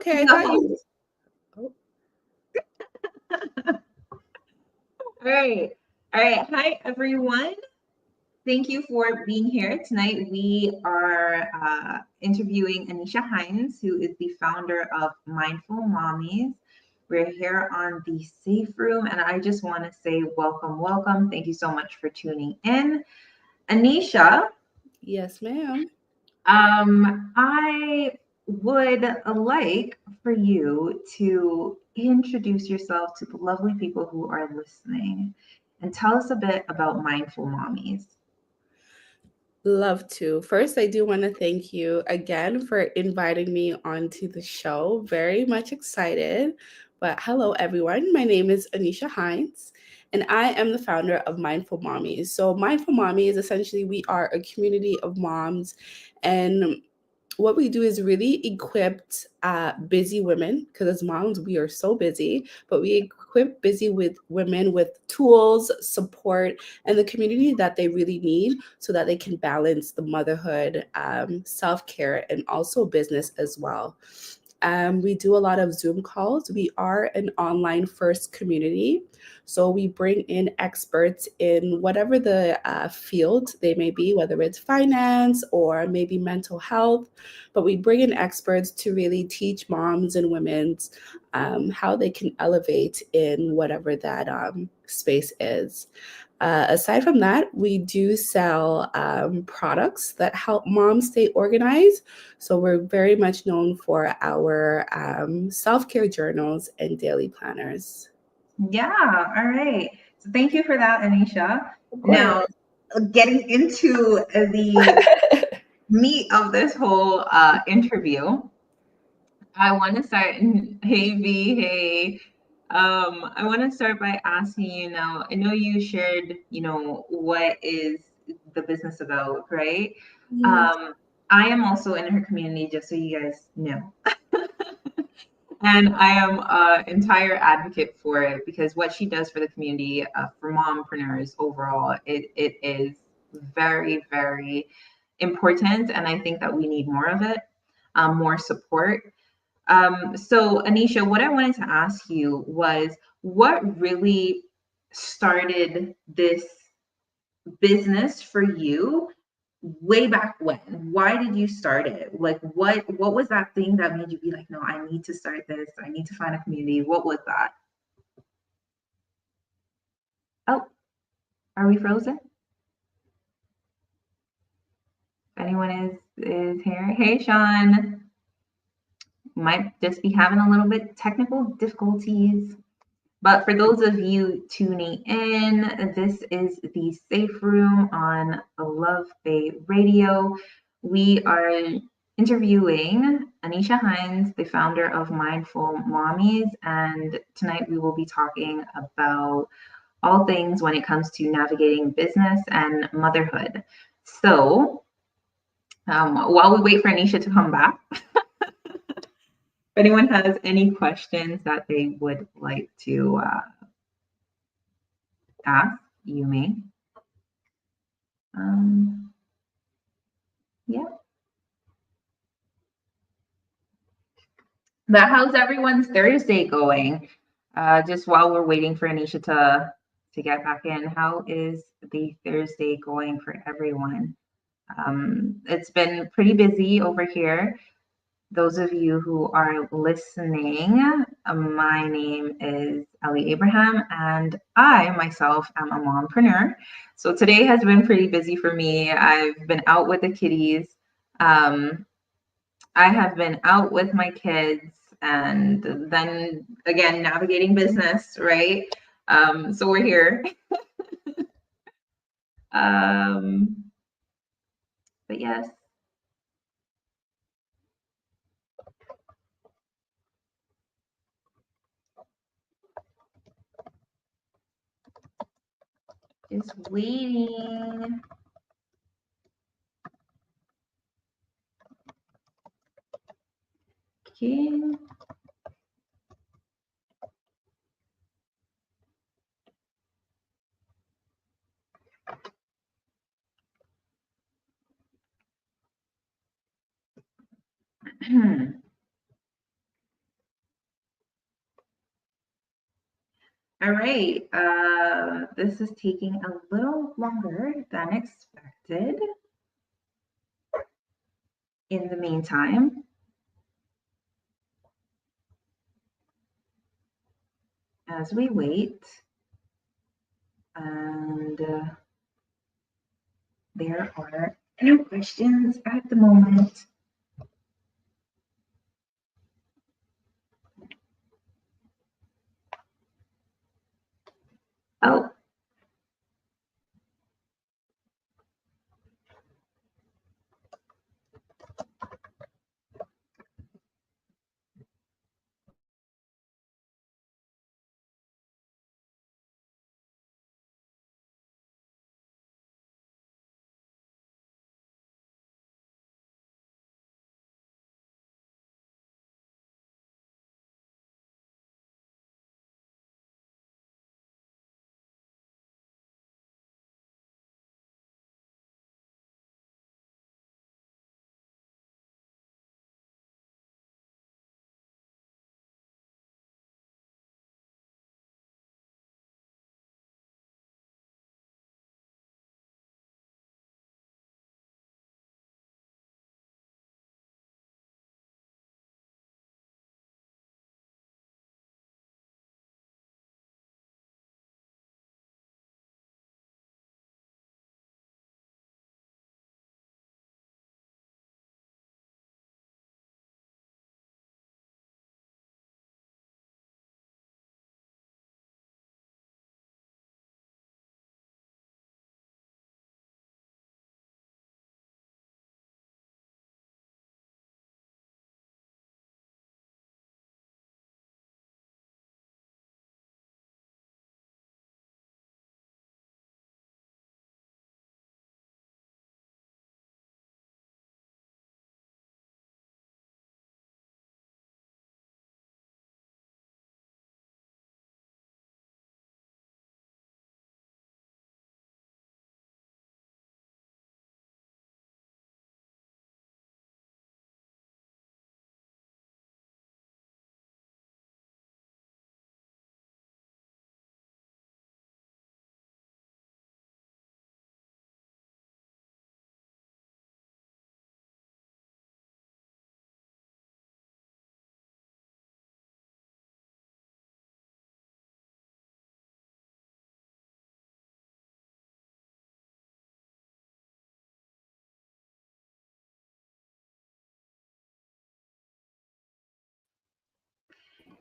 Okay, I thought you. Oh. All right. All right. Hi, everyone. Thank you for being here. Tonight, we are interviewing Anisha Hines, who is the founder of Mindfull Mommies. We're here on the Safe Room, and I just want to say welcome, welcome. Thank you so much for tuning in. Anisha, Yes, ma'am. I would like for you to introduce yourself to the lovely people who are listening and tell us a bit about Mindful Mommies. Love to. First, I do want to thank you again for inviting me onto the show. Very much excited. But hello, everyone. My name is Anisha Hines, and I am the founder of Mindful Mommies. So, Mindful Mommies, essentially, we are a community of moms, and what we do is really equipped busy women, because as moms we are so busy, but we equip busy with women with tools, support, and the community that they really need so that they can balance the motherhood, self-care, and also business as well. We do a lot of Zoom calls. We are an online first community. So we bring in experts in whatever the field they may be, whether it's finance or maybe mental health. But we bring in experts to really teach moms and women's how they can elevate in whatever that space is. Aside from that, we do sell products that help moms stay organized. So we're very much known for our self care journals and daily planners. Yeah, all right. So thank you for that, Anisha. Of course. Now, getting into the meat of this whole interview, I want to start. Hey, V, hey. I want to start by asking you now. I know you shared, what is the business about, right? Yes. Um, I am also in her community, just so you guys know. And I am an entire advocate for it because what she does for the community, for mompreneurs overall, it is very, very important. And I think that we need more of it, more support. So, Anisha, what I wanted to ask you was what really started this business for you way back when? Why did you start it? Like what was that thing that made you be like, no, I need to start this. I need to find a community. What was that? Oh, are we frozen? If anyone is here. Hey Sean. Might just be having a little bit technical difficulties. But for those of you tuning in, this is the Safe Room on Love Bay Radio. We are interviewing Anisha Hines, the founder of Mindful Mommies, and tonight we will be talking about all things when it comes to navigating business and motherhood. So, while we wait for Anisha to come back, if anyone has any questions that they would like to ask, you may. Um, yeah. But how's everyone's Thursday going? Just while we're waiting for Anisha to get back in, how is the Thursday going for everyone? It's been pretty busy over here. Those of you who are listening, my name is Eli Abraham, and I myself am a mompreneur. So today has been pretty busy for me. I've been out with the kitties. Um, I have been out with my kids and then again navigating business, right? So we're here. Um, but yes, just waiting. Okay. All right. This is taking a little longer than expected. In the meantime, as we wait, and there are no questions at the moment. Oh,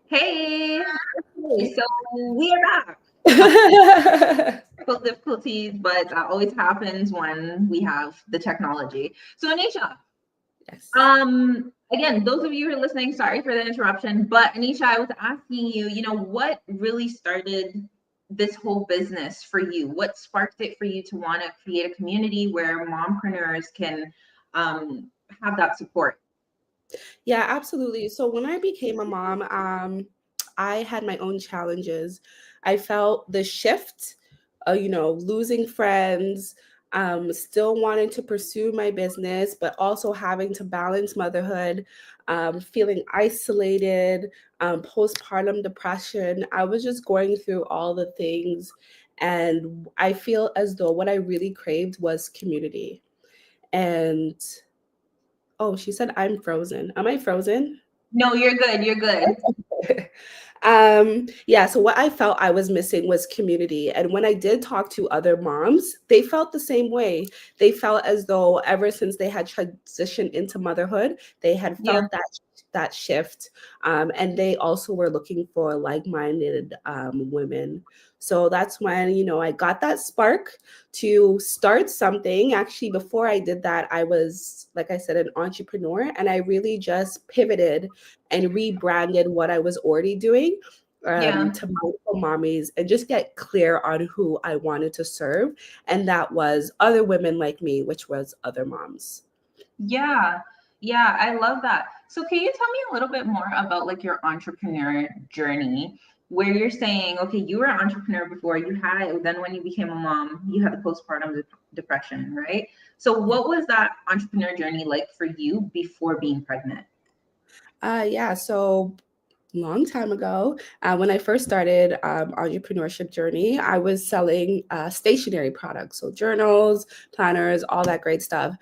hey. Okay, so we are back. Technical difficulties, but that always happens when we have the technology. So Anisha, Yes. again, those of you who are listening, sorry for the interruption, but Anisha, I was asking you, what really started this whole business for you? What sparked it for you to want to create a community where mompreneurs can have that support? Yeah, absolutely. So when I became a mom, I had my own challenges. I felt the shift, losing friends, still wanting to pursue my business, but also having to balance motherhood, feeling isolated, postpartum depression. I was just going through all the things. And I feel as though what I really craved was community. And oh, she said I'm frozen. Am I frozen? No, you're good. You're good. Yeah, so what I felt I was missing was community. And when I did talk to other moms, they felt the same way. They felt as though ever since they had transitioned into motherhood, they had Yeah. felt that shift. And they also were looking for like-minded women. So that's when, I got that spark to start something. Actually, before I did that, I was, like I said, an entrepreneur, and I really just pivoted and rebranded what I was already doing Yeah. to Mindfull Mommies and just get clear on who I wanted to serve. And that was other women like me, which was other moms. Yeah. Yeah, I love that. So can you tell me a little bit more about like your entrepreneur journey where you're saying, okay, you were an entrepreneur before, you had then when you became a mom, you had the postpartum depression, right? So what was that entrepreneur journey like for you before being pregnant? Yeah, so long time ago. When I first started entrepreneurship journey, I was selling stationery products, so journals, planners, all that great stuff.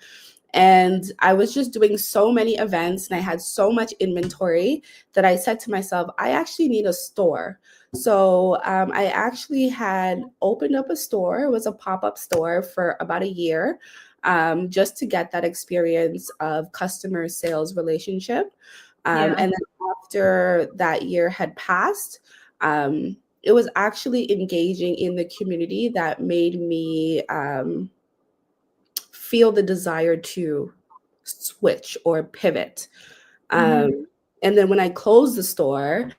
And I was just doing so many events and I had so much inventory that I said to myself, I actually need a store. So I actually had opened up a store. It was a pop up store for about a year, just to get that experience of customer sales relationship. Yeah. And then after that year had passed, it was actually engaging in the community that made me feel the desire to switch or pivot. Um, Mm-hmm. and then when I closed the store,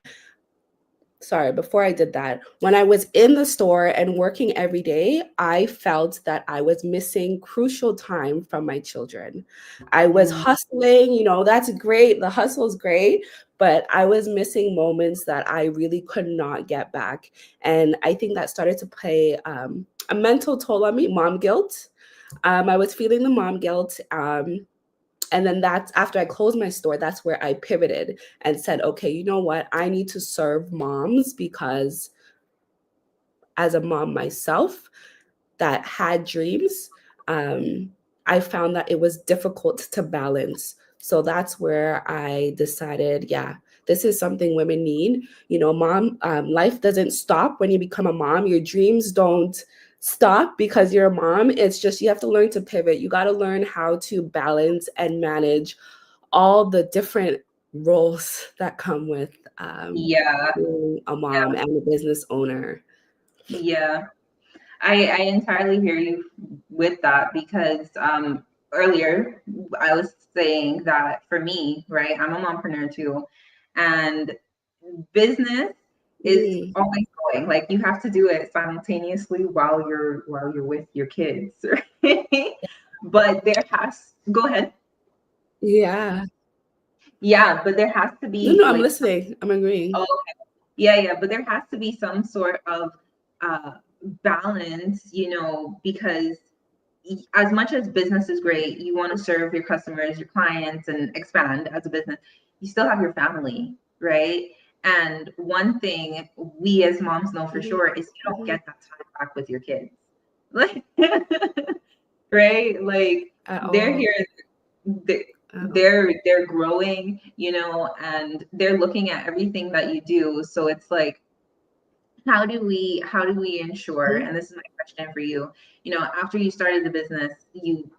sorry, before I did that, when I was in the store and working every day, I felt that I was missing crucial time from my children. I was Mm. hustling, that's great. The hustle is great, but I was missing moments that I really could not get back. And I think that started to play a mental toll on me, mom guilt. I was feeling the mom guilt. And then that's after I closed my store, that's where I pivoted and said, okay, you know what? I need to serve moms because as a mom myself that had dreams, um, I found that it was difficult to balance. So that's where I decided, yeah, this is something women need. Mom, life doesn't stop when you become a mom. Your dreams don't stop because you're a mom. It's just you have to learn to pivot. You got to learn how to balance and manage all the different roles that come with Yeah. being a mom and a business owner. Yeah. I entirely hear you with that because earlier I was saying that for me, right, I'm a mompreneur too, and business is Mm, always going. Like you have to do it simultaneously while you're with your kids, right? But there has go ahead. yeah. Yeah, but there has to No, be no, I'm like listening. I'm agreeing. oh yeah, yeah, but there has to be some sort of uh balance, because as much as business is great, you want to serve your customers, your clients, and expand as a business, you still have your family, right? And one thing we as moms know for Mhm, sure is you don't mhm. get that time back with your kids. Like, right? Like At they're all. here, they're At all. they're growing, and they're looking at everything that you do. So it's like how do we ensure, Mhm. and this is my question for you, after you started the business, you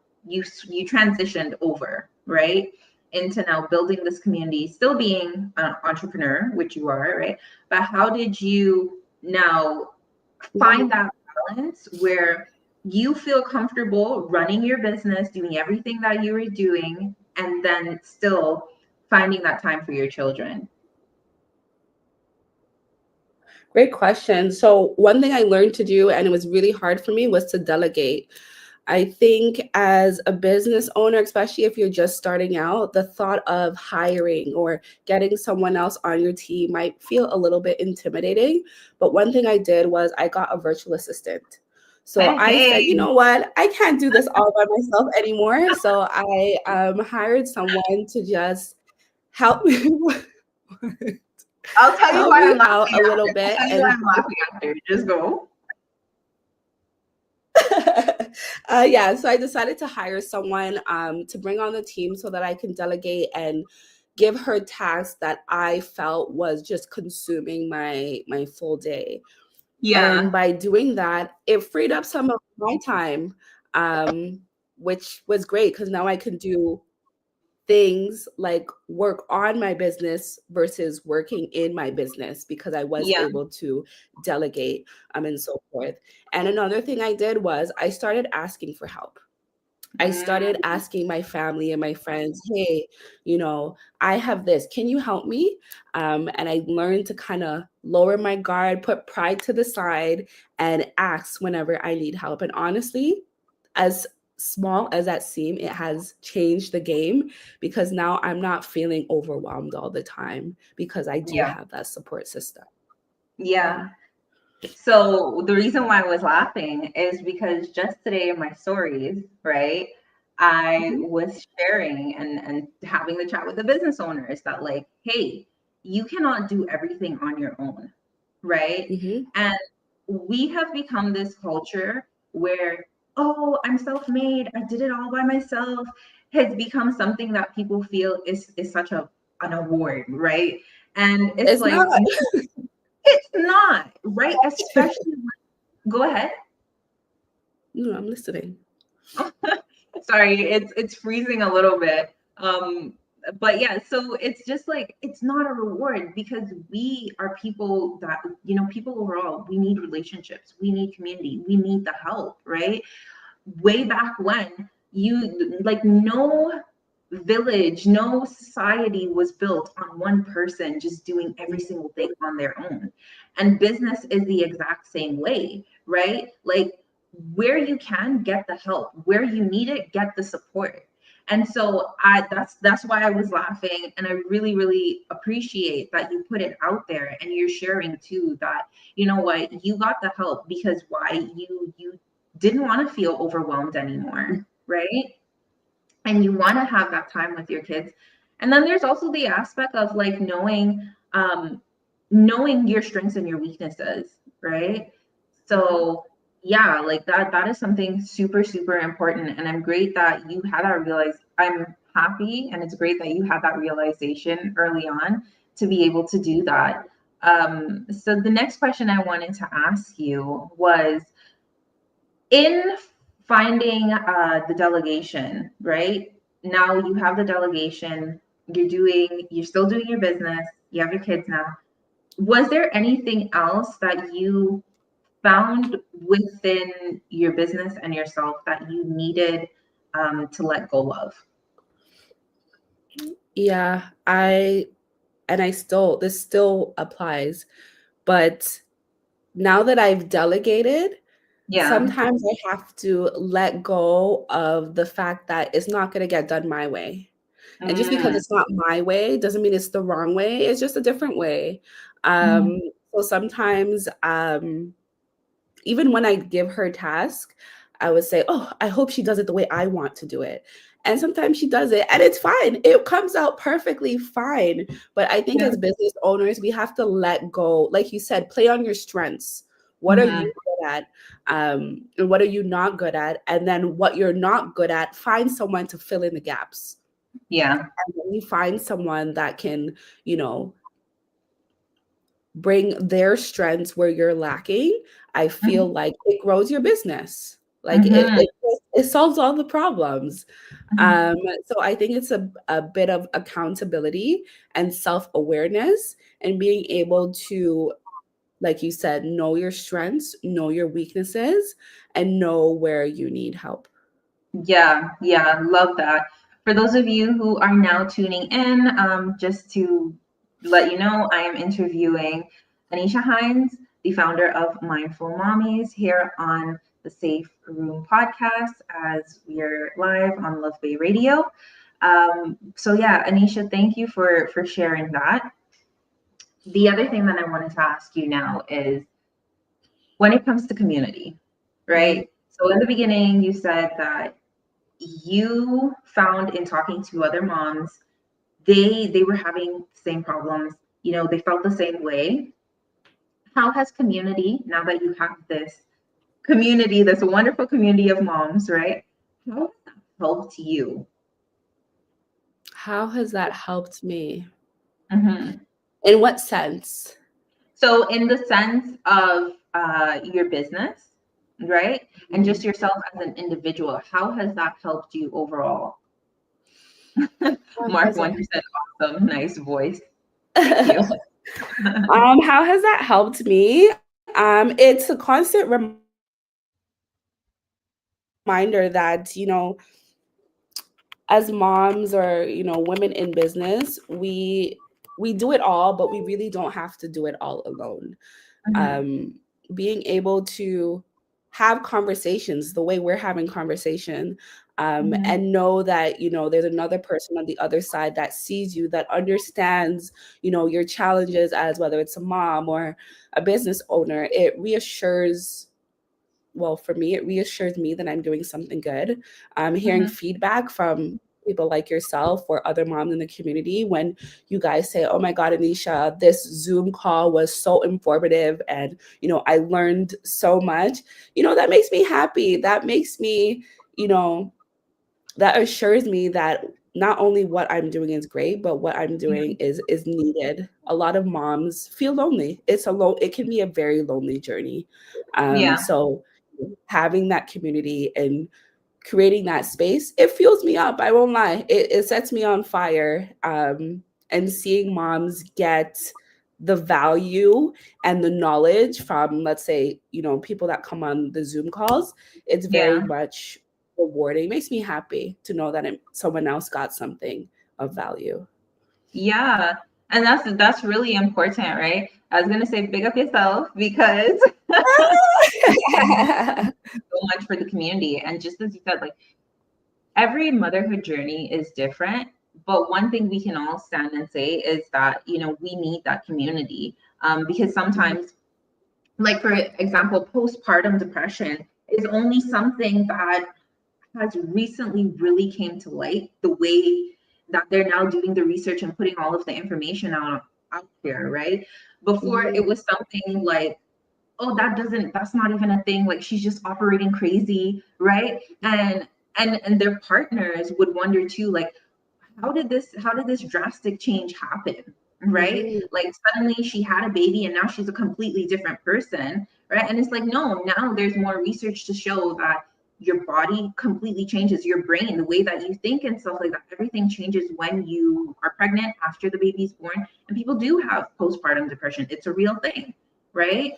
transitioned over, right, into now building this community, still being an entrepreneur, which you are, right? But how did you now Mhm. find that balance where you feel comfortable running your business, doing everything that you were doing, and then still finding that time for your children? Great question. So, one thing I learned to do, and it was really hard for me, was to delegate. I think as a business owner, especially if you're just starting out, the thought of hiring or getting someone else on your team might feel a little bit intimidating. But one thing I did was I got a virtual assistant. So I said, you Hey. know what? I can't do this all by myself anymore. So I hired someone to just help me I'll tell you help why me I'm out laughing a little after. I'll bit tell you why and I'm laughing after. Just go. yeah, so I decided to hire someone to bring on the team so that I can delegate and give her tasks that I felt was just consuming my full day. And Yeah. by doing that, it freed up some of my time, um, which was great because now I can do things like work on my business versus working in my business because I was Yeah. able to delegate and so forth. And another thing I did was I started asking for help. I started Mm, asking my family and my friends, hey, I have this. Can you help me? And I learned to kind of lower my guard, put pride to the side, and ask whenever I need help. And honestly, as small as that seems, it has changed the game because now I'm not feeling overwhelmed all the time because I do yeah. have that support system. Yeah. Yeah. So the reason why I was laughing is because just today in my stories, right, I Mhm. was sharing and having the chat with the business owners that like, hey, you cannot do everything on your own, right? Mm-hmm. And we have become this culture where, oh, I'm self-made, I did it all by myself, has become something that people feel is such an award, right? And it's It's like, not. no, it's not, right? Especially, go ahead. No, I'm listening. Sorry, it's freezing a little bit. But yeah, so it's just like it's not a reward because we are people that, people overall, we need relationships, we need community, we need the help, right? Way back when, you like, no village, no society was built on one person just doing every single thing on their own. And business is the exact same way, right? Like, where you can, get the help, where you need it, get the support. And so that's why I was laughing, and I really really appreciate that you put it out there and you're sharing too, that you know what, you got the help because why, you didn't want to feel overwhelmed anymore, right? And you want to have that time with your kids. And then there's also the aspect of like knowing your strengths and your weaknesses, right? So yeah, like that is something super super important, and I'm great that you had that realize I'm happy, and it's great that you had that realization early on to be able to do that. So the next question I wanted to ask you was, in finding the delegation, right? Now you have the delegation, you're still doing your business, you have your kids now. Was there anything else that you found within your business and yourself that you needed to let go of? Yeah, I still, this still applies, but now that I've delegated, Yeah. sometimes I have to let go of the fact that it's not going to get done my way. And just because Mm, it's not my way doesn't mean it's the wrong way. It's just a different way. mhm. So sometimes, even when I give her task, I would say, "Oh, I hope she does it the way I want to do it." And sometimes she does it and it's fine. It comes out perfectly fine. But I think Yeah. as business owners, we have to let go. Like you said, play on your strengths. What are Hmm. you good at? And what are you not good at? And then what you're not good at, find someone to fill in the gaps. Yeah. And when you find someone that can, you know, bring their strengths where you're lacking, I feel Hmm. like it grows your business. Like Hmm. it solves all the problems. Hmm. Um, so I think it's a bit of accountability and self-awareness and being able to, like you said, know your strengths, know your weaknesses, and know where you need help. Yeah, yeah, love that. For those of you who are now tuning in, just to let you know, I am interviewing Anisha Hines, the founder of Mindfull Mommies, here on the Safe Room podcast as we're live on Love Bay Radio. So yeah, Anisha, thank you for sharing that. The other thing that I wanted to ask you now is, when it comes to community, Mhm. right? So in the beginning, you said that you found in talking to other moms, they were having the same problems, they felt the same way. How has community, now that you have this community, this wonderful community of moms, right, how has that helped you? How has that helped me? Hmm. In what sense? So in the sense of your business, right, and just Mhm. yourself as an individual, how has that helped you overall? How Mark has it 1% awesome, nice voice. Thank you. How has that helped me? It's a constant reminder that, as moms or, women in business, we do it all, but we really don't have to do it all alone. Mhm. um, Being able to have conversations the way we're having conversation, Mhm. and know that, there's another person on the other side that sees you, that understands, your challenges, as whether it's a mom or a business owner. It reassures, well, for me, it reassures me that I'm doing something good. Hearing Mhm. feedback from people like yourself or other moms in the community when you guys say, "Oh my God, Anisha, this Zoom call was so informative, and I learned so much." That makes me happy. That makes me, you know, that assures me that not only what I'm doing is great, but what I'm doing is needed. A lot of moms feel lonely. It can be a very lonely journey. Yeah. So having that community and creating that space, it fuels me up. I won't lie. It sets me on fire. And seeing moms get the value and the knowledge from, let's say, people that come on the Zoom calls, it's very Yeah. much rewarding. It makes me happy to know that someone else got something of value. Yeah. And that's really important, right? I was gonna say big up yourself because so much for the community. And just as you said, like every motherhood journey is different. But one thing we can all stand and say is that, we need that community. Because sometimes, like for example, postpartum depression is only something that has recently really came to light, the way that they're now doing the research and putting all of the information out there, right? Before it Mhm. was something like, oh, that's not even a thing, like she's just operating crazy, right? And their partners would wonder too, like, how did this drastic change happen, right? Mhm. Like suddenly she had a baby and now she's a completely different person, right? And it's like, no, now there's more research to show that your body completely changes, your brain, the way that you think and stuff like that, everything changes when you are pregnant, after the baby's born. And people do have postpartum depression. It's a real thing, right?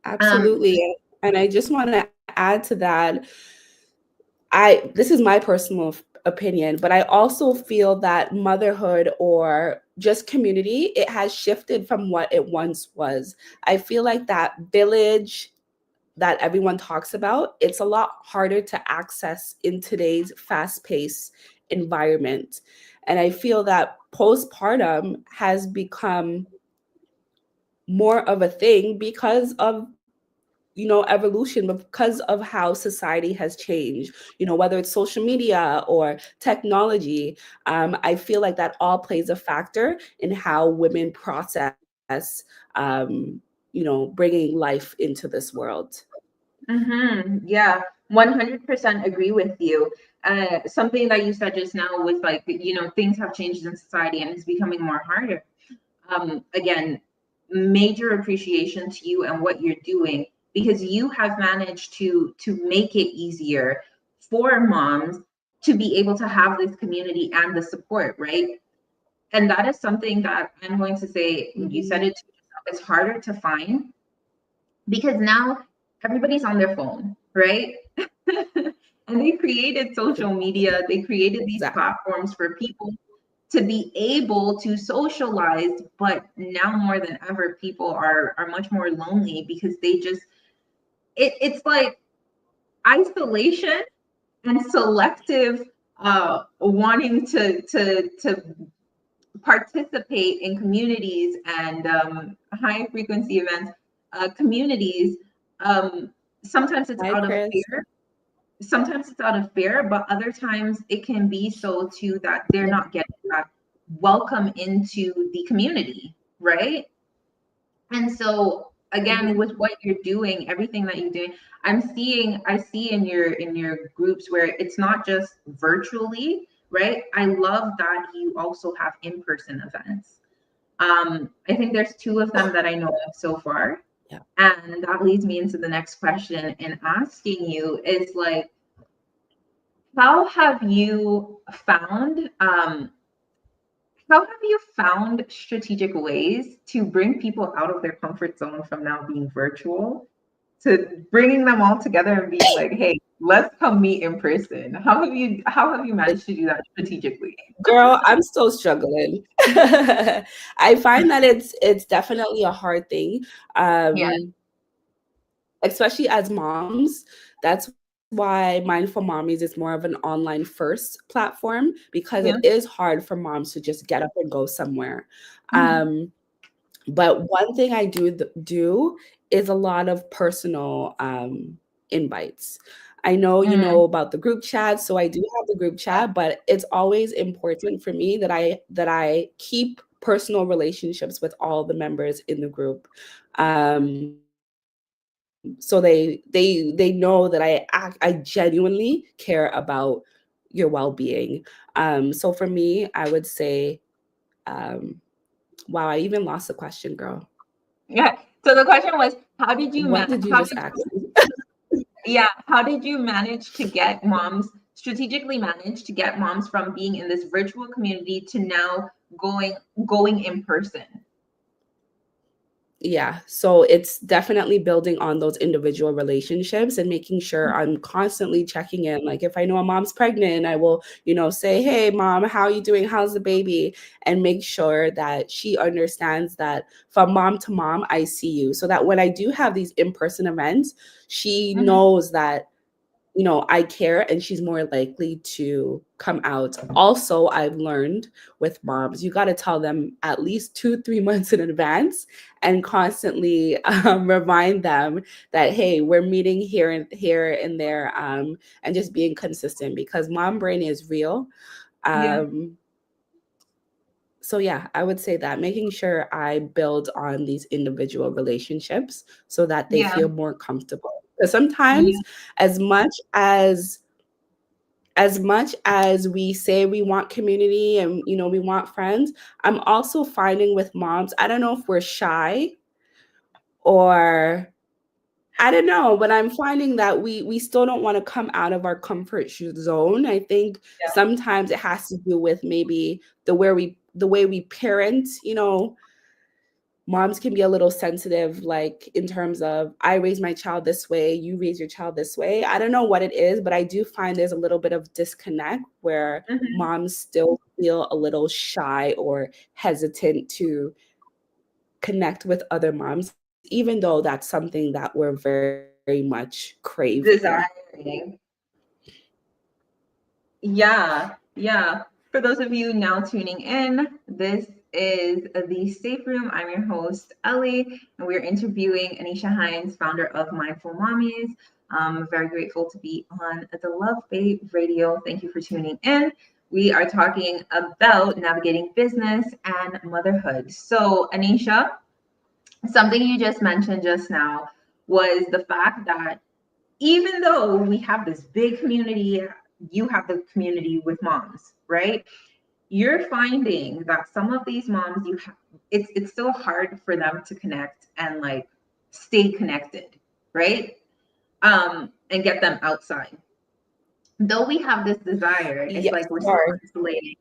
um Absolutely. And I just want to add to that. This is my personal opinion, but I also feel that motherhood or just community, it has shifted from what it once was. I feel like that village that everyone talks about, it's a lot harder to access in today's fast-paced environment. And I feel that postpartum has become more of a thing because of evolution, but because of how society has changed, whether it's social media or technology. I feel like that all plays a factor in how women process, bringing life into this world. Yeah, 100% agree with you. Something that you said just now was like, things have changed in society and it's becoming more harder. Again, major appreciation to you and what you're doing, because you have managed to make it easier for moms to be able to have this community and the support, right? And that is something that I'm going to say, you said Mhm. it too, it's harder to find because now everybody's on their phone, right? And they created social media, they created these Exactly. platforms for people to be able to socialize. But now more than ever, people are much more lonely because they just it's like isolation and selective wanting to participate in communities and high frequency events, communities. Um, sometimes it's Hi, out of Chris. fear. Sometimes it's out of fear, but other times it can be so too that they're not getting that welcome into the community, right? And so again, Mhm. with what you're doing, everything that you're doing, I see in your groups where it's not just virtually, right? I love that you also have in-person events. I think there's two of them that I know of so far. Yeah. And that leads me into the next question and asking you is like, how have you found how have you found strategic ways to bring people out of their comfort zone from now being virtual to bringing them all together and being like, hey, let's come meet in person? How have you managed to do that strategically? Girl, I'm still struggling. I find that it's definitely a hard thing. Yeah. Especially as moms. That's why Mindful Mommies is more of an online first platform, because it is Yeah. hard for moms to just get up and go somewhere. Mhm. Um, but one thing I do is a lot of personal invites. I know you Mm, know about the group chat, so I do have the group yeah. chat, but it's always important for me that I keep personal relationships with all the members in the group. So they know that I genuinely care about your well-being. So for me, I would say, um, wow, I even lost the question, girl. Yeah. So the question was, how did you What did you how just did ask you, me? yeah, how did you manage to get moms strategically manage to get moms from being in this virtual community to now going going in person? Yeah, so it's definitely building on those individual relationships and making sure I'm constantly checking in. Like if I know a mom's pregnant, I will, say, "Hey mom, how are you doing? How's the baby?" And make sure that she understands that from mom to mom, I see you. So that when I do have these in-person events, she Hmm. knows that I care and she's more likely to come out. Also, I've learned with moms, you got to tell them at least 2, 3 months in advance and constantly remind them that, hey, we're meeting here and there, and just being consistent because mom brain is real. Yeah. Um, so yeah, I would say that making sure I build on these individual relationships so that they Yeah. feel more comfortable. Because Yeah. sometimes as much as we say we want community and we want friends, I'm also finding with moms, I don't know if we're shy or I don't know, but I'm finding that we still don't want to come out of our comfort zone. I think sometimes it has to do with maybe the way we parent, moms can be a little sensitive, like in terms of I raise my child this way, you raise your child this way. I don't know what it is, but I do find there's a little bit of disconnect where Hmm. moms still feel a little shy or hesitant to connect with other moms, even though that's something that we're very much craving. Desiring. Yeah, yeah. For those of you now tuning in, this is the Safe Room. I'm your host, Ellie, and we're interviewing Anisha Hines, founder of Mindfull Mommies. I'm very grateful to be on the Love Babe Radio. Thank you for tuning in. We are talking about navigating business and motherhood. So, Anisha, something you just mentioned just now was the fact that even though we have this big community, you have the community with moms, right? You're finding that some of these moms you have it's so hard for them to connect and like stay connected, right? And get them outside. Though we have this desire, it's Yes, like we're still sorry. isolating.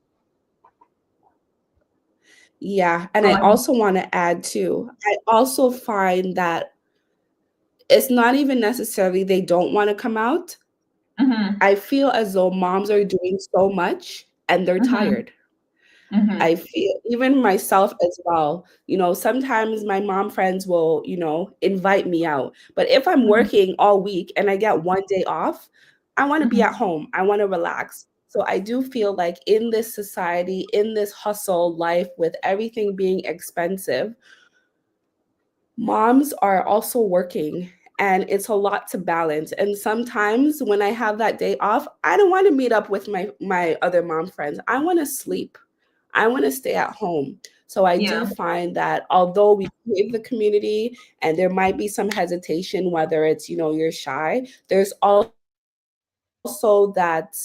Yeah, and Go I ahead. also want to add too, I also find that it's not even necessarily they don't want to come out. Mm-hmm. I feel as though moms are doing so much and they're Mm-hmm. tired. I Mm-hmm. feel even myself as well. Sometimes my mom friends will, invite me out. But if I'm Mm-hmm. working all week and I get one day off, I want to be Mm-hmm. at home. I want to relax. So I do feel like in this society, in this hustle life with everything being expensive, moms are also working and it's a lot to balance. And sometimes when I have that day off, I don't want to meet up with my other mom friends. I want to sleep. I want to stay at home. So I do Yeah. find that although we crave the community and there might be some hesitation, whether it's, you're shy, there's also that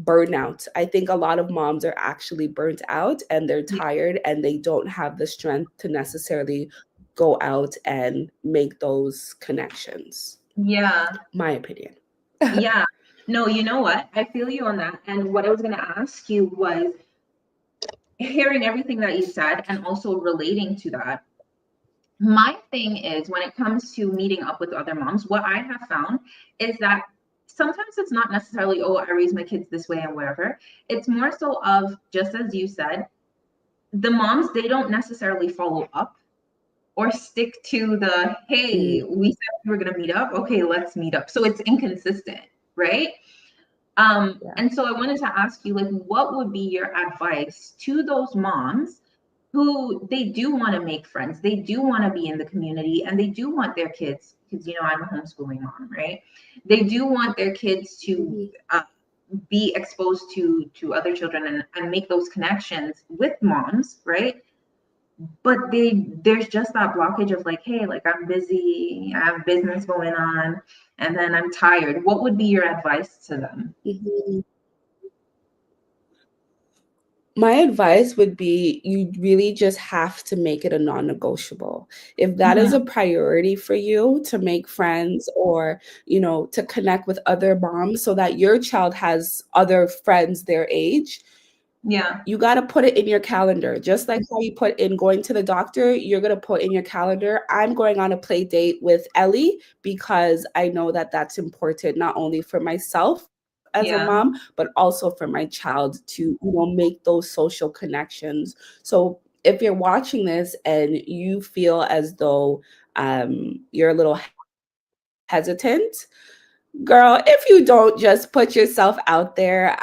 burnout. I think a lot of moms are actually burnt out and they're tired and they don't have the strength to necessarily go out and make those connections. Yeah. My opinion. Yeah. No, you know what? I feel you on that. And what I was going to ask you was hearing everything that you said and also relating to that. My thing is when it comes to meeting up with other moms, what I have found is that sometimes it's not necessarily, oh, I raise my kids this way and whatever. It's more so of just as you said, the moms, they don't necessarily follow up or stick to the, hey, Mm, we said we were going to meet up. Okay, let's meet up. So it's inconsistent, right? yeah. And so I wanted to ask you, like, what would be your advice to those moms who they do want to make friends, they do want to be in the community, and they do want their kids because I'm a homeschooling mom, right? They do want their kids to Mhm. uh, be exposed to other children and make those connections with moms, right? But there's just that blockage of like, hey, like I'm busy, I have business going on, and then I'm tired. What would be your advice to them? Mhm. My advice would be you really just have to make it a non-negotiable. If that is a Hmm. priority for you to make friends or, to connect with other moms so that your child has other friends their age, Yeah, you got to put it in your calendar. Just like how you put in going to the doctor, you're going to put in your calendar, I'm going on a play date with Ellie because I know that that's important not only for myself as a mom, yeah, but also for my child to, make those social connections. So if you're watching this and you feel as though you're a little hesitant, girl, if you don't just put yourself out there,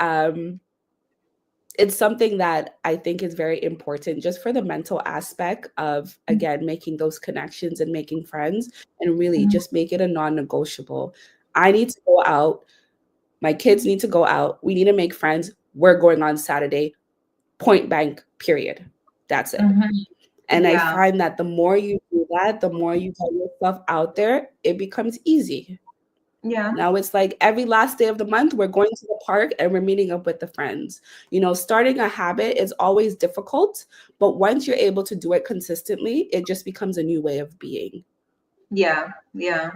it's something that I think is very important just for the mental aspect of, again, making those connections and making friends, and really mhm, just make it a non-negotiable. I need to go out. My kids need to go out. We need to make friends. We're going on Saturday, point blank, period. That's it. mhm. And I Yeah, find that the more you do that, the more you get yourself out there, it becomes easy. yeah, Now it's like every last day of the month, we're going to the park and we're meeting up with the friends. Starting a habit is always difficult, but once you're able to do it consistently, it just becomes a new way of being. yeah, yeah.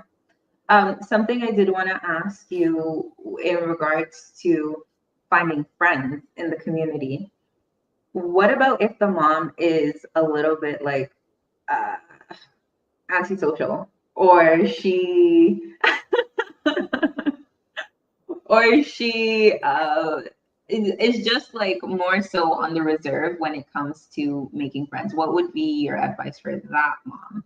Something I did want to ask you in regards to finding friends in the community. What about if the mom is a little bit like uh, antisocial, or she, or she is just like more so on the reserve when it comes to making friends? What would be your advice for that mom?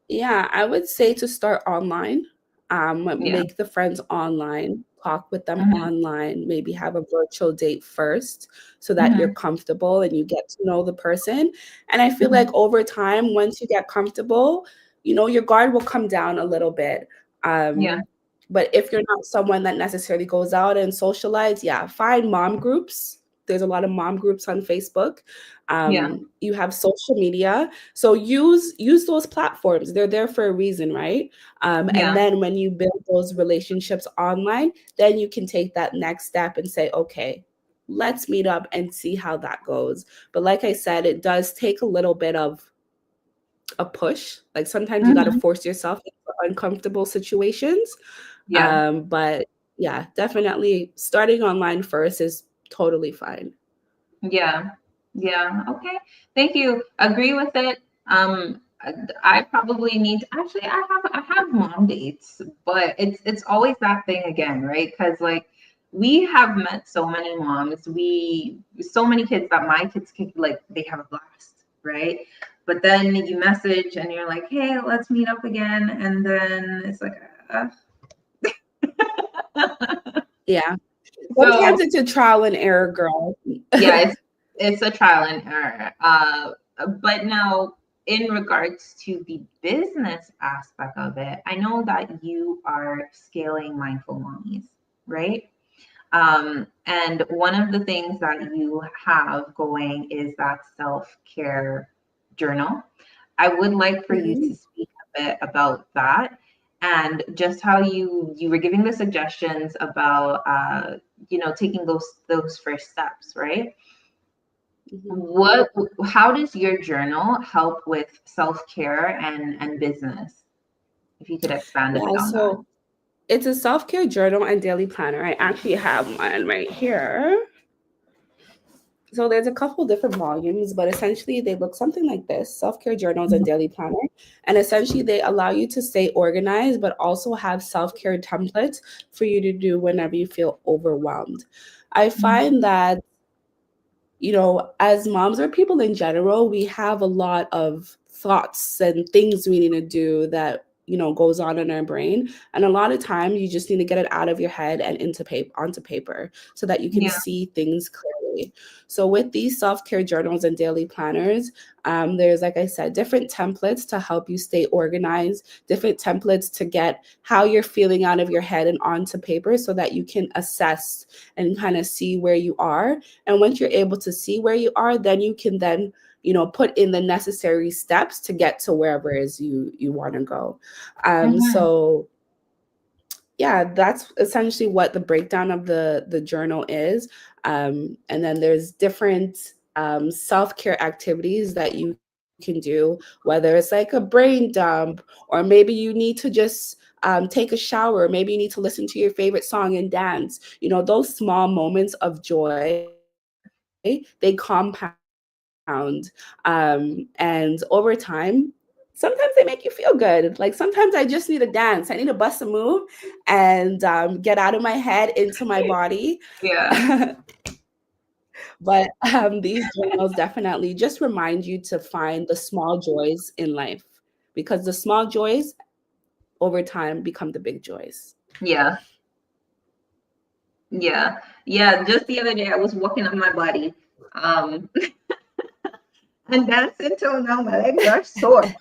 Yeah, I would say to start online, Yeah. make the friends online, talk with them Hmm. online, maybe have a virtual date first so that you're Hmm. comfortable and you get to know the person. And I feel like Hmm. over time, once you get comfortable, your guard will come down a little bit. Yeah. But if you're not someone that necessarily goes out and socialize, yeah, find mom groups. There's a lot of mom groups on Facebook. Yeah. You have social media, so use those platforms. They're there for a reason, right? And Yeah. then when you build those relationships online, then you can take that next step and say, okay, let's meet up and see how that goes. But like I said, it does take a little bit of a push. Like sometimes you got to Hmm. force yourself into uncomfortable situations. Yeah. But yeah, definitely starting online first is totally fine. Yeah. Yeah. Okay. Thank you. Agree with it. I probably need actually I have mom dates, but it's always that thing again, right? Because like we have met so many moms, we so many kids that my kids can like they have a blast, right? But then you message and you're like, hey, let's meet up again, and then it's like, uh, Yeah. so Sometimes it's a trial and error, girl. yeah, it's a trial and error. But now, in regards to the business aspect of it, I know that you are scaling Mindful Mommies, right? And one of the things that you have going is that self care journal. I would like for you Mhm. to speak a bit about that and just how you were giving the suggestions about taking those first steps, right? Mhm. What how does your journal help with self-care and business? If you could expand a bit Yeah, on that. so it's a self-care journal and daily planner. I actually have one right here. So there's a couple different volumes, but essentially they look something like this: self-care journals and Mhm. daily planner. And essentially they allow you to stay organized, but also have self-care templates for you to do whenever you feel overwhelmed. I find that, as moms or people in general, we have a lot of thoughts and things we need to do that, goes on in our brain. And a lot of times you just need to get it out of your head and into paper onto paper so that you can Yeah. see things clearly. So with these self-care journals and daily planners, there's, like I said, different templates to help you stay organized, different templates to get how you're feeling out of your head and onto paper so that you can assess and kind of see where you are. And once you're able to see where you are, then you can then put in the necessary steps to get to wherever it is you want to go. Mm-hmm. So yeah, that's essentially what the breakdown of the journal is. And then there's different self-care activities that you can do, whether it's like a brain dump, or maybe you need to just take a shower, maybe you need to listen to your favorite song and dance. Those small moments of joy, they compound. And over time, sometimes they make you feel good. Like sometimes I just need to dance. I need to bust a move and get out of my head into my body. Yeah. But these journals definitely just remind you to find the small joys in life, because the small joys over time become the big joys. Yeah. Yeah. Yeah. Just the other day, I was walking up my body, um, and dancing till now my legs are sore.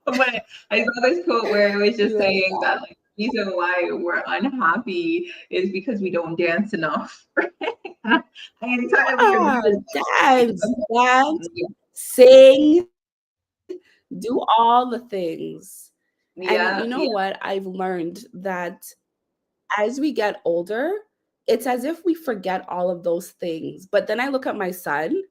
But I saw this quote where it was just Love saying that. that like the reason why we're unhappy is because we don't dance enough. I entirely agree Yeah, with dance, dance, that. sing, do all the things. And you know Yeah, what? yeah, I've learned that as we get older, it's as if we forget all of those things. But then I look at my son,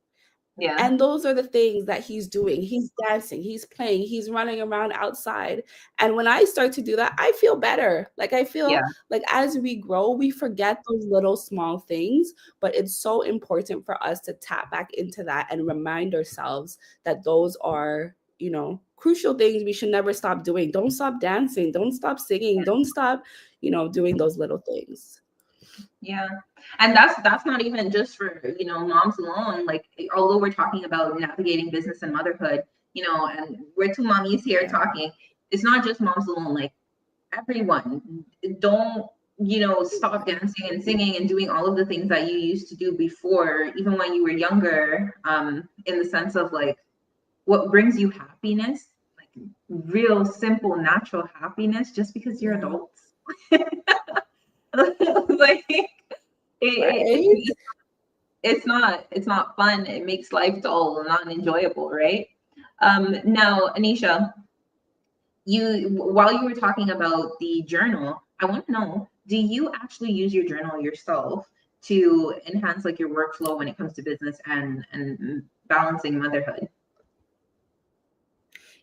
yeah, and those are the things that he's doing. He's dancing, he's playing, he's running around outside. And when I start to do that, I feel better. Like I yeah, feel like as we grow, we forget those little small things, but it's so important for us to tap back into that and remind ourselves that those are, crucial things we should never stop doing. Don't stop dancing, don't stop singing, don't stop, doing those little things. yeah. And that's not even just for, moms alone. Like although we're talking about navigating business and motherhood, and we're two mommies here Yeah. talking, it's not just moms alone. Like everyone, don't stop dancing and singing and doing all of the things that you used to do before, even when you were younger, in the sense of like what brings you happiness, like real simple natural happiness, just because you're Yeah. adults. Like Right? it's not fun. It makes life dull and not enjoyable, right? Now, Anisha, you while you were talking about the journal, I want to know, do you actually use your journal yourself to enhance like your workflow when it comes to business and balancing motherhood?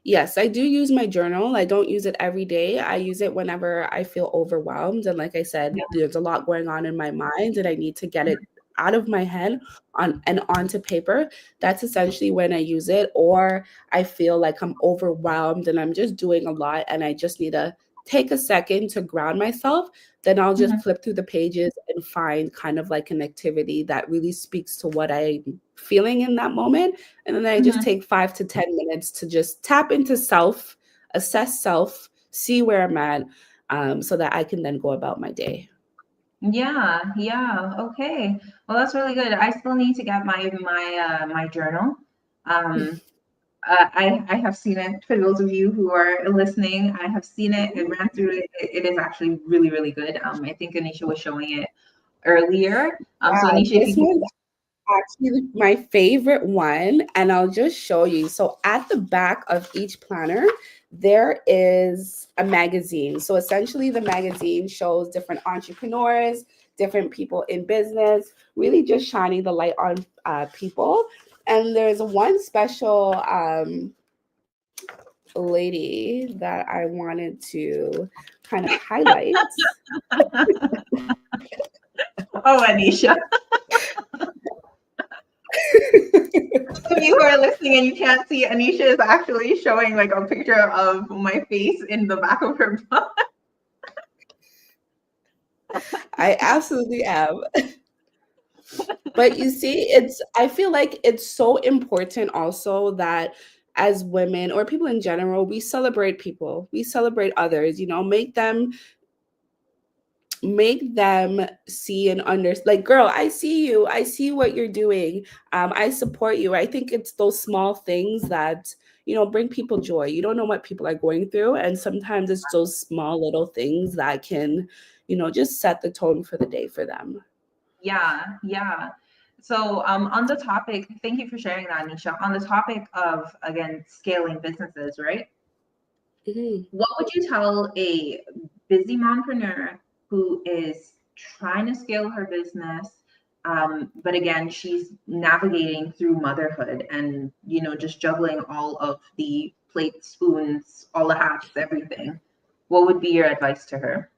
Yes, I do use my journal. I don't use it every day. I use it whenever I feel overwhelmed. And like I said, Yeah. there's a lot going on in my mind and I need to get it out of my head and onto paper. That's essentially when I use it. Or I feel like I'm overwhelmed and I'm just doing a lot and I just need to take a second to ground myself. Then I'll just Mhm, flip through the pages and find kind of like an activity that really speaks to what I'm feeling in that moment, and then I just mhm. take 5 to 10 minutes to just tap into self, assess self, see where I'm at, so that I can then go about my day. Yeah, yeah. Okay. Well, that's really good. I still need to get my journal. Um, I have seen it. For those of you who are listening, I have seen it. I ran through it. It is actually really, really good. I think Anisha was showing it earlier. So Yeah, Anisha, if this you one's actually my favorite one, and I'll just show you. So at the back of each planner, there is a magazine. So essentially, the magazine shows different entrepreneurs, different people in business, really just shining the light on people. And there's one special lady that I wanted to kind of highlight. oh Anisha, if you who are listening and you can't see, Anisha is actually showing like a picture of my face in the back of her book. I absolutely am. But you see, I feel like it's so important also that as women or people in general, we celebrate people, we celebrate others, you know, make them see and understand, like, girl, I see you, I see what you're doing, I support you. I think it's those small things that, you know, bring people joy. You don't know what people are going through, and sometimes it's those small little things that can, you know, just set the tone for the day for them. Yeah, yeah. So, on the topic, thank you for sharing that, Anisha. On the topic of, again, scaling businesses, right? Mhm. What would you tell a busy mompreneur who is trying to scale her business, but again, she's navigating through motherhood and, just juggling all of the plates, spoons, all the hats, everything? What would be your advice to her?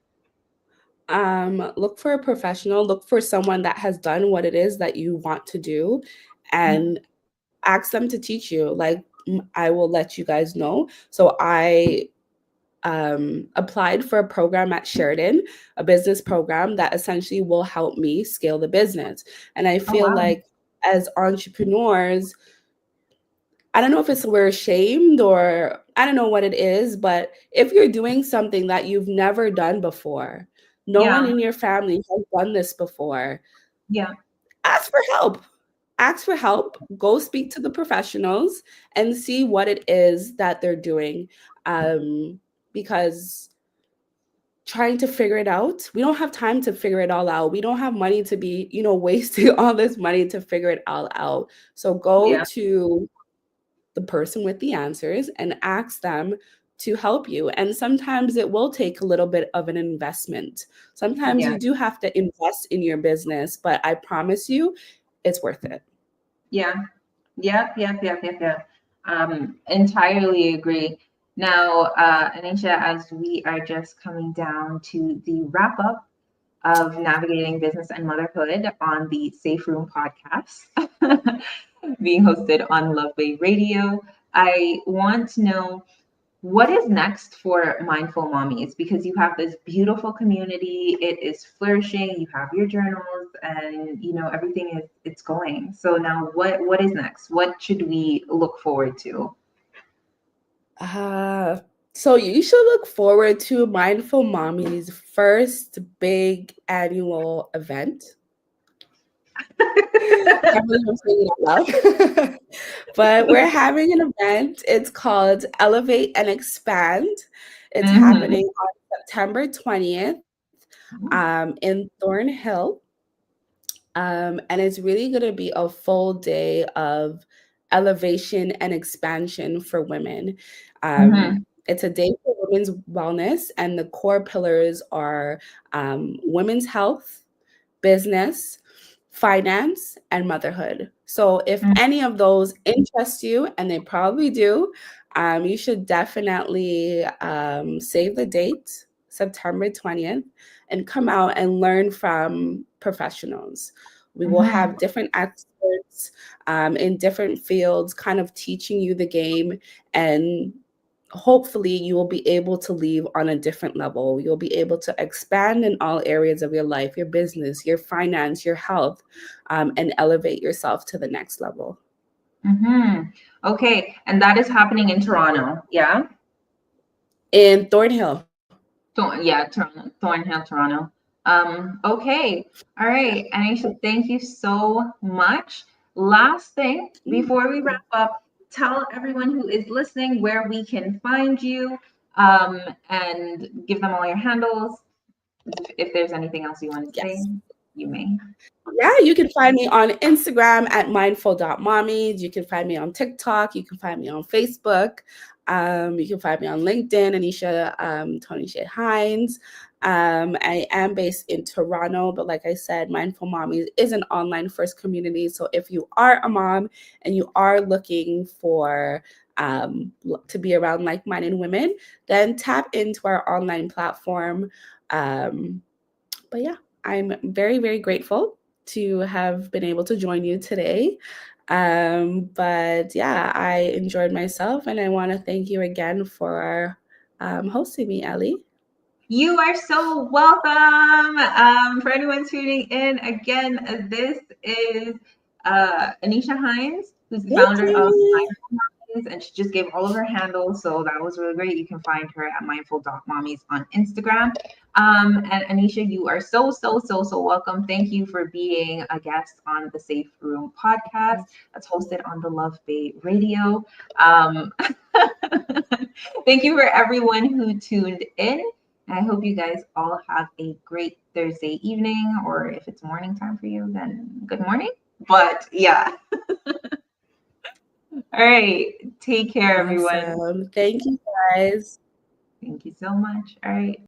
Look for a professional, look for someone that has done what it is that you want to do, and ask them to teach you. Like, I will let you guys know. So I applied for a program at Sheridan, a business program that essentially will help me scale the business. And I Oh, feel wow. like as entrepreneurs, I don't know if it's we're ashamed or I don't know what it is, but if you're doing something that you've never done before, no one Yeah, in your family has done this before, yeah, ask for help. Ask for help, go speak to the professionals and see what it is that they're doing. Because trying to figure it out, we don't have time to figure it all out. We don't have money to be, you know, wasting all this money to figure it all out. So go yeah, to the person with the answers and ask them to help you. And sometimes it will take a little bit of an investment. Sometimes yeah, you do have to invest in your business, but I promise you, it's worth it. yeah. Yep, yep, yep, yep, yep. Entirely agree. Now, Anisha, as we are just coming down to the wrap up of navigating business and motherhood on the Safe Room podcast, being hosted on Loveway Radio, I want to know what is next for Mindful Mommies, because you have this beautiful community, it is flourishing, you have your journals, and everything is it's going. So now what is next? What should we look forward to? Uh, so you should look forward to Mindful Mommy's first big annual event. Can't believe I'm saying it out loud. But we're having an event. It's called Elevate and Expand. It's Mm-hmm. happening on September 20th in Thornhill. And it's really going to be a full day of elevation and expansion for women. Mm-hmm. It's a day for women's wellness, and the core pillars are women's health, business, finance, and motherhood. So, if any of those interest you, and they probably do, you should definitely save the date, September 20th, and come out and learn from professionals. We will Mm-hmm. have different experts in different fields, kind of teaching you the game, and hopefully you will be able to leave on a different level. You'll be able to expand in all areas of your life, your business, your finance, your health, and elevate yourself to the next level. Mm-hmm. Okay, and that is happening in Toronto, yeah? In Thornhill. Yeah, Toronto, Thornhill, Toronto. Okay, all Yeah. right. Anisha, thank you so much. Last thing before we wrap up, tell everyone who is listening where we can find you, and give them all your handles. If there's anything else you want to say, Yes. you may. Yeah, you can find me on Instagram at mindful.mommies. You can find me on TikTok. You can find me on Facebook. You can find me on LinkedIn, Anisha Tony Shea Hines. I am based in Toronto, but like I said, Mindful Mommies is an online first community. So if you are a mom and you are looking for to be around like-minded women, then tap into our online platform. But yeah, I'm very, very grateful to have been able to join you today. But yeah, I enjoyed myself, and I want to thank you again for hosting me, Ellie. You are so welcome. For anyone tuning in, again, this is Anisha Hines, who's the Thank founder of you. and she just gave all of her handles, so that was really great. You can find her at mindful.mommies on Instagram. And Anisha, you are so welcome. Thank you for being a guest on the Safe Room podcast that's hosted on the Love Bay Radio. Thank you for everyone who tuned in. I hope you guys all have a great Thursday evening, or if it's morning time for you, then good morning. But yeah. All right. Take care, everyone. Awesome. Thank you guys. Thank you so much. All right.